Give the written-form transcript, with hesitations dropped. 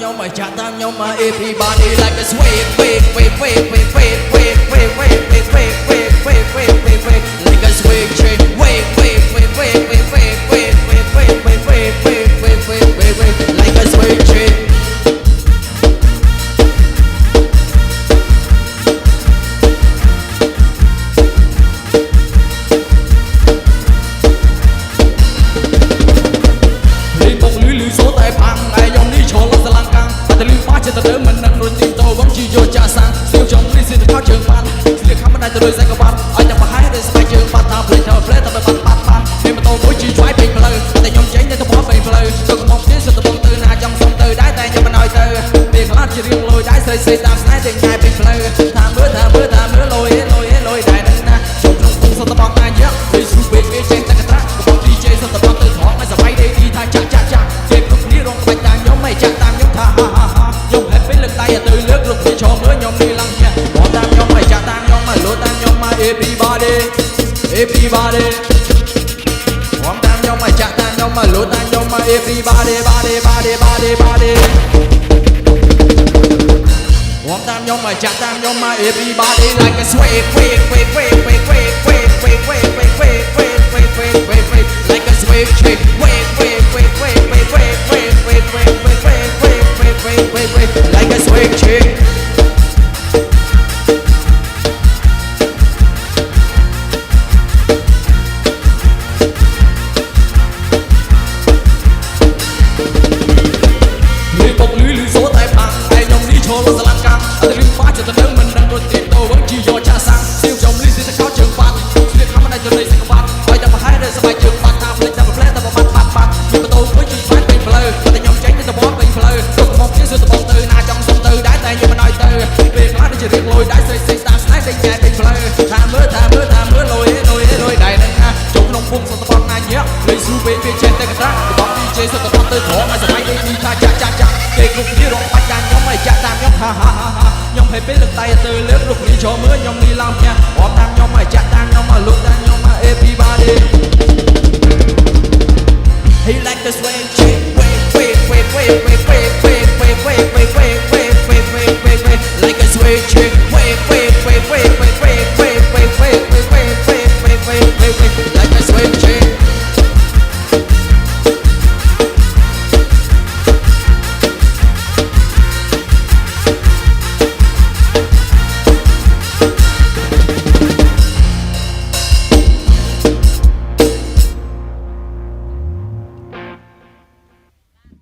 nhóm mà chặt tam nhóm mà everybody like a sway wave wave wave wave wave wave wave wave wave wave wave wave wave wave wave like a sway train wave wave wave wave wave wave wave wave wave wave wave wave wave wave wave like a sway train số tay phẳng ai dòng đi cho lắm sa lan căngแต่ลืมฟ้าจะเดิมมันนั่งรถตีโตวังจีโยจ่าสังเสียวจงรีสิทธิ์เข้าเชิงปันเรียกคำมันได้แต่โดยใส่กระบาลไอ้จะมาให้ได้สบายเชิงปันตาเพลย์เธอเพลย์ทำไปปันเห็นมันโตโวยจีช่วยเป็นเพลย์แต่ยอมเจ๊งในตัวพอเป็นเพลย์ตัวกระบอกที่สุดตัวตื่นหาจังสมตื่นได้แต่ยังมันน้อยเตอเบียร์ขลังจะเรียงลอยได้ใส่ตามสายเต็งใจเป็นเพลย์ทำเมื่อลอยได้นั่นนะจบลงพุ่งสตบองนายเยอะไปสู่เบียร์เจ๊งตะกระตะกระบอกดีเจสตบองตื่นท้องไม่สบายได้ดีทายจักเจ็บลูกนี้ลงไปตามยอมไม่จักตามยอมท่าฮ่าฮ่าฮ่ายอมแพ้เป็นเลือกตายอย่าตื่นเลือกลูกที่ชมเมื่อยอมนี่ลังเนี่ยมองตามยอมไม่จักตามยอมไม่รู้ตามยอมมา everybody มองตามยอมไม่จักตามยอมไม่รู้ตามยอมมา everybody มองตามยอมไม่จักตามยอมมา everybody like a sway wave wave wave wave wave wave wave wave wave wave wave wave wave wave wave like a sway train wave wave wave wave wave wave wave wave wave wave wave wave wave wave wave like a sway train lưới bốc lưới số tay phẳng ai nhom đi cho lo sa lan căngแต่ลืมฟ้าจะเดิมมันนั่งรถตีโตวังจีโยจ่าสังเสียวจมลิ้นสิจะเข้าเชิงปันเรียกคำมันได้จะเลยสักวันไอ้จะมาให้ได้สบายเชิงปันตามเพลงตามเพลงตามปันมีประตูไว้จีไฟเป็นเพลย์แต่ยอมเจ๊งในตัวบอสเป็นเพลย์ตัวกระบอกที่สุดตัวบอลตื่นหาจังสมตื่นได้แต่ยังมันน้อยเตอเรียกคำได้จะเรียกลอยได้ใส่ตามสายเต็งใจเป็นเพลย์ทำเมื่อลอยได้นั่นนะจงลงพุ่งสตบองนายเยอะเลยสู้เบียร์เจนแต่กระตะกระบอกดีเจสตบองตื่นท้องไม่สบายได้ดีทายจักเด็กลูกนี้ร้องปัญญาย้อมไม่จักตามย้อมฮ่าย้อมให้เป็นเลือกตายตื่นเลือกลูกนี้โชว์เมื่อย้อมนี่ลำเนี่ยออกตามย้อมไม่จักตามย้อมมาลุกตามย้อมมา everybody he like the sway chick wave wave wave wave wave wave wave wave wave wave wave